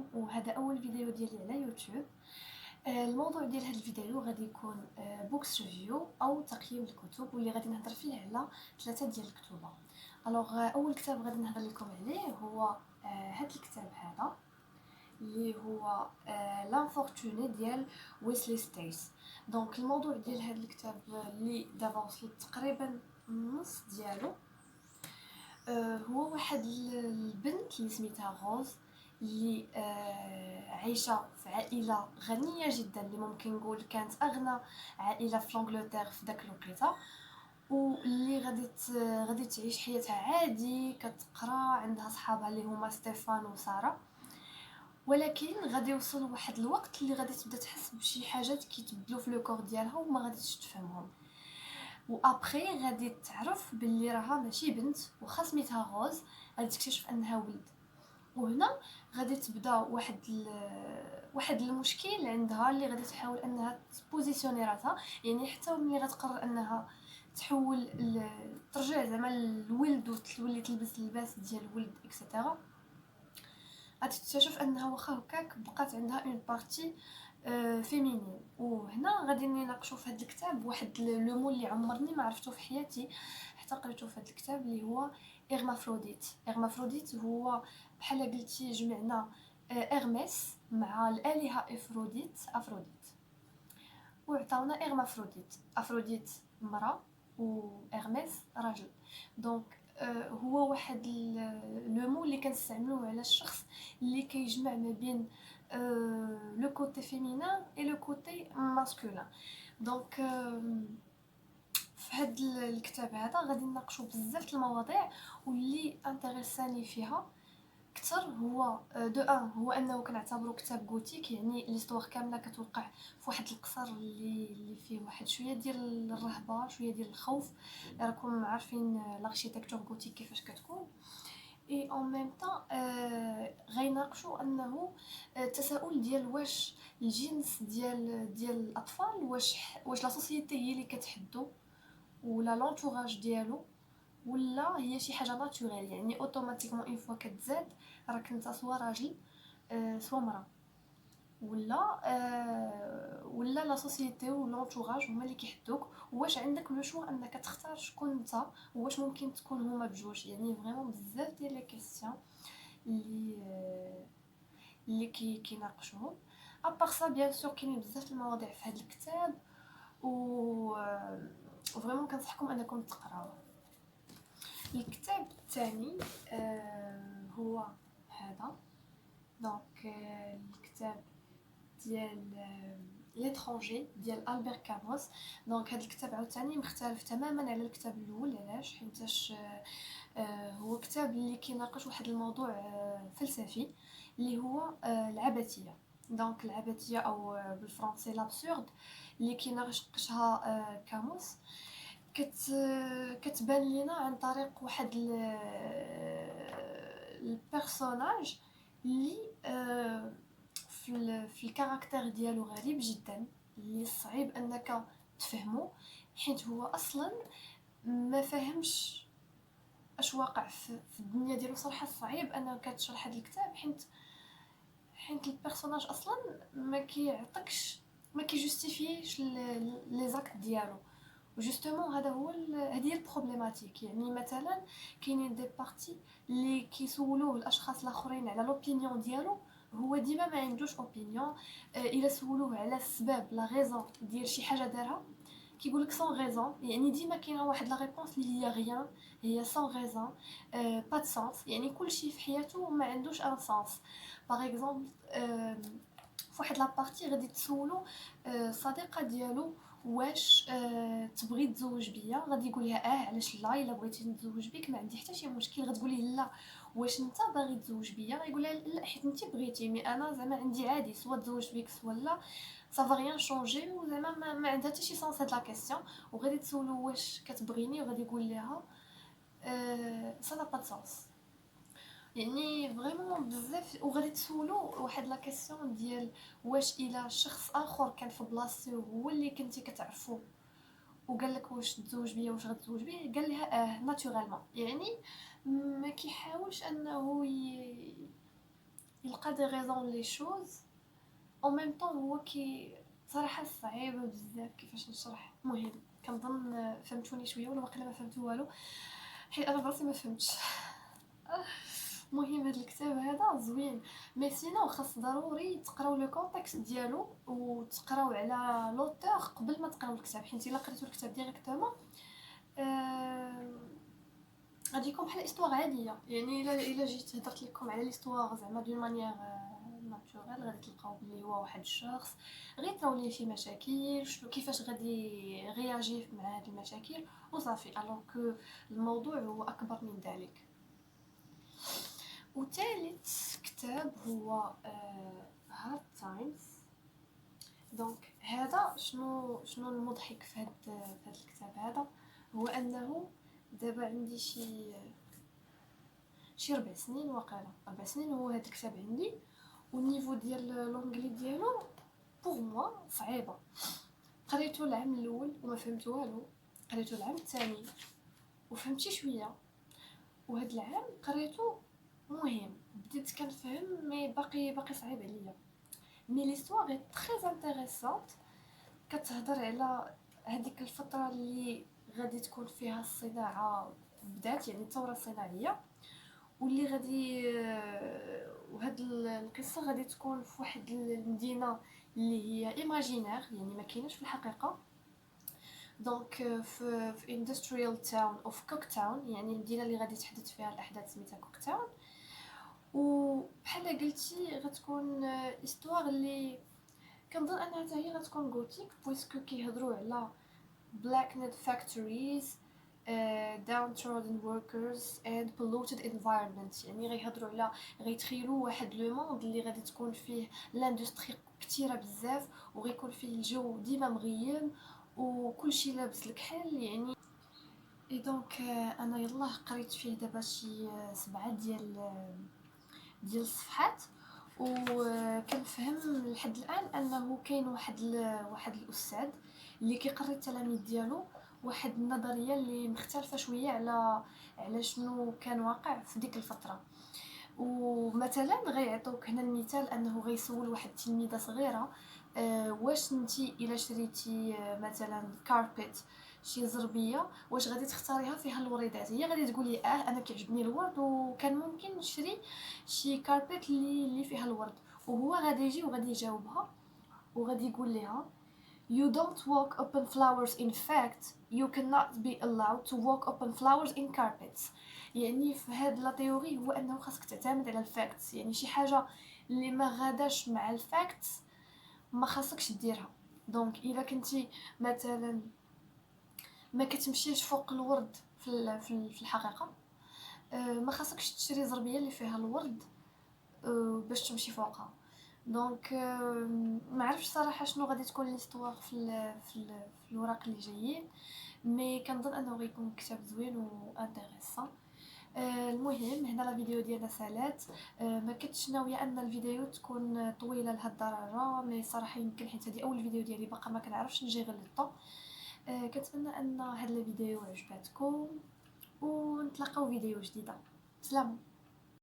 عليكم، وهذا اول فيديو ديالي على يوتيوب. الموضوع ديال هذا الفيديو غادي يكون بوكس ريفيو او تقييم الكتب، واللي غادي نهضر فيه على ثلاثه ديال الكتب. الوغ اول كتاب غادي نهضر لكم عليه هو هذا الكتاب هذا اللي هو لانفورتوني ديال ويسلي ستيس. دونك الموضوع ديال هذا الكتاب اللي دابا وصلت تقريبا النص ديالو. هو واحد البنت اللي سميتها غوز، اللي عايشه في عائله غنيه جدا، اللي ممكن نقول كانت اغنى عائله في انجلترا في داك الوقيته، واللي غادي تعيش حياتها عادي، كتقرا، عندها صحابها اللي هما ستيفان وساره. ولكن غادي يوصل واحد الوقت اللي غادي تبدا تحس بشي حاجات كيتبدلوا في لو كور ديالها وما غاديش تفهمهم. وابخي غادي تعرف باللي راها ماشي بنت، وخا سميتها غوز غادي تكتشف انها ولد. وهنا غادي تبدا واحد المشكل عندها، اللي غادي تحاول انها تبوزيسيوني راسها، يعني حتى ملي غتقرر انها تحول ترجع زعما الولد وتولي تلبس اللباس ديال الولد اكسيتيرا، غادي تكتشف انها واخا هكاك بقات عندها اون بارتي فيمينين. وهنا غادي نناقشوا في هذا الكتاب واحد لو مو اللي عمرني ما عرفته في حياتي حتى قريته في هذا الكتاب، اللي هو إرمافروديت. إرمافروديت هو بحال قلتي جمعنا إرمس مع الآلهة أفروديت، وعطاونا إرمافروديت. أفروديت مرأة وإرمس راجل. دونك هو واحد لو مو اللي كنستعملوه على الشخص اللي كيجمع ما بين لو كوتي فيمينان اي لو كوتي ماسكولين. دونك في هذا الكتاب هذا غادي نناقشوا بزاف المواضيع، واللي انتريساني فيها كثر هو دو ان هو انه كنعتبره كتاب غوتيك، يعني ليستوار كامله كتوقع في واحد القصر اللي فيه واحد شويه ديال الرهبه، شويه ديال الخوف. راكم عارفين لاركتيكتور غوتيك كيفاش كتكون. اي اون ميم طون غيناقشوا انه التساؤل ديال واش الجنس ديال الاطفال، واش لا سوسيتي هي اللي كتحدو، ولا لونتوراج ديالو، ولا هي شي حاجه ناتوريل، يعني اوتوماتيكمون اون فوا كتزاد راك انت سوا راجل سوا مرا، ولا لا سوسيتي ولونتوراج هما اللي كيحدوك. واش عندك لو شو انك تختار شكون انت، واش ممكن تكون هما بجوج. يعني فريمون بزاف ديال لي كيسيون اللي كيناقشوهم. ابار سا بيان سور كاينين بزاف المواضيع في هذا الكتاب، و فريمون كنصحكم انكم تقراوه. الكتاب الثاني هو هذا. دونك الكتاب ديال ليترونجي ديال البير كاموس. دونك هذا الكتاب عاوتاني مختلف تماما على الكتاب الاول. علاش؟ حيتاش هو كتاب اللي كيناقش واحد الموضوع فلسفي اللي هو العبثيه. دونك العبثيه او بالفرنسي لابسورد، اللي كيناقشها كاموس، كتبان لينا عن طريق واحد البيرسوناج اللي في الكاركتير ديالو غريب جدا، اللي صعيب انك تفهمه، حيت هو اصلا ما فهمش اش واقع في الدنيا ديالو. صراحه صعيب انك تشرح هذا الكتاب، حيت البيرسوناج اصلا ما كيعطيكش، ما كيجوستيفيش لي زاكت ديالو. وجوستومون هذه هي البروبليماتيك. يعني مثلا كاينين دي بارتي اللي كيسولوه الاشخاص الاخرين على لوبينيون ديالو، هو ديما ما عندوش اوبينيون. الا سولوه على السبب لا غيزون ديال شي حاجه دارها، كيقول لك سون غيزون. يعني ديما كاينه واحد لا ريبونس اللي هي غيان، هي سون غيزون، با دو سانس. يعني كل شيء في حياته ما عندوش ان سانس. باغ اكزومبل فواحد لابارتي غادي تسولو الصديقه ديالو واش تبغي تزوج بيا، غادي يقول لها علاش لا، الا بغيتي نتزوج بك ما عندي حتى شي مشكل. غتقول ليه لا، واش انت باغي تزوج بيا، غيقول لها لا حيت انت بغيتي، مي انا زعما عندي عادي سوا تزوج بك سوا لا، صافا ريان شونجي. وزعما ما عندها حتى شي سونس هاد لا كيسيون. وغادي تسولو واش كتبغيني، وغادي يقول لها سا لا با دو سونس. يعني فريمون بزاف. وغادي تسولو واحد لا كيسيون ديال واش الا شخص اخر كان في بلاصتو هو اللي كنتي كتعرفو وقال لك واش تزوج بيا، واش غتزوج بيه، قال لها ناتورالمون. يعني ما كيحاولش انه يلقى دي غيزون لي شوز او ميم طون. هو كي صراحه صعيبه بزاف كيفاش نشرح. المهم كنظن فهمتوني شويه ولا واقيلا ما فهمتو والو، حيت انا براسي ما فهمتش. المهم هاد الكتاب هذا زوين، مي سينو خاص ضروري تقراو لو كونتكست ديالو وتقراو على لوتور قبل ما تقراو الكتاب، حيت الا قريتو الكتاب ديريكتومون غاديكم بحال استوار عاديه. يعني الا جيت هضرت لكم على ليستوار زعما دون مانيير ناتورال غادي تلقاو بلي هو واحد الشخص غير طراو ليه شي مشاكل، شنو كيفاش غادي رياجي مع هاد المشاكل وصافي. الوغ كو الموضوع هو اكبر من ذلك. وثالث كتاب هو هارد تايمز. دونك هذا شنو المضحك في هذا الكتاب هذا، هو انه دابا عندي شي 4 سنين واقيلا 4 سنين هو هذا الكتاب عندي، والنيفو ديال لونجلي ديالو بوغ موا صعيبه. قريته العام الاول وما فهمت والو، قريته العام الثاني وفهمت شويه، وهذا العام قريته مهم بديت كنفهم، مي باقي صعيب عليا. مي ليستوار اي تري انتريسونت، كتهضر على هذيك الفتره اللي غادي تكون فيها الصناعه بدات، يعني الثوره الصناعيه، واللي غادي وهاد القصه غادي تكون في واحد المدينه اللي هي ايماجينير، يعني ما كايناش في الحقيقه. دونك في اندستريال تاون اوف كوك تاون، يعني المدينه اللي غادي تحدث فيها الاحداث سميتها كوك تاون. وبحال قلتي غتكون استوار اللي كنظن انها حتى هي غتكون غوتيك، بويسكو كيهضروا على blacknet factories, downtrodden workers and polluted environment. يعني غيهضروا على غيتخيلوا واحد لو موند اللي غادي تكون فيه لاندستري كثيره بزاف، وغيكون فيه الجو ديما مغيم وكلشي لابس الكحل يعني. اي دونك انا يلاه قريت فيه دابا شي 7 ديال الصفحات، وكنفهم لحد الان انه كاين واحد الاستاذ اللي كيقري التلاميذ ديالو واحد النظريه اللي مختلفه شويه على شنو كان واقع في ديك الفتره. ومثلا غيعطوك هنا المثال انه غيسول واحد التلميذه صغيره واش نتي الا شريتي مثلا كاربيت شي زربيه واش غادي تختاريها فيها الوريدات. هي غادي تقول لي انا كيعجبني الورد وكان ممكن نشري شي كاربيت اللي فيها الورد، وهو غادي يجي وغادي يجاوبها وغادي يقول لها You don't walk upon flowers, in fact you cannot be allowed to walk upon flowers in carpets. يعني في هاد لا تيوري هو انه خاصك تعتمد على الفاكتس، يعني شي حاجه اللي ما غاداش مع الفاكتس ما خاصكش ديرها. دونك الا كنتي مثلا ما كتمشيش فوق الورد في الحقيقه، ما خاصكش تشري زربيه اللي فيها الورد باش تمشي فوقها. دونك ما عرفتش صراحه شنو غادي تكون ليستوار في الوراق اللي جايين، مي كنظن انه غيكون كتاب زوين وانتريسون. المهم هنا لا فيديو ديالنا سالات. ما كنتش ناويه ان الفيديو تكون طويله لهاد الدرجه، مي صراحه يمكن حيت هذه اول فيديو ديالي باقا ما كنعرفش نجي غير للطو. كنتمنى ان هاد الفيديو عجبتكم ونتلاقاو فيديو جديده. سلام.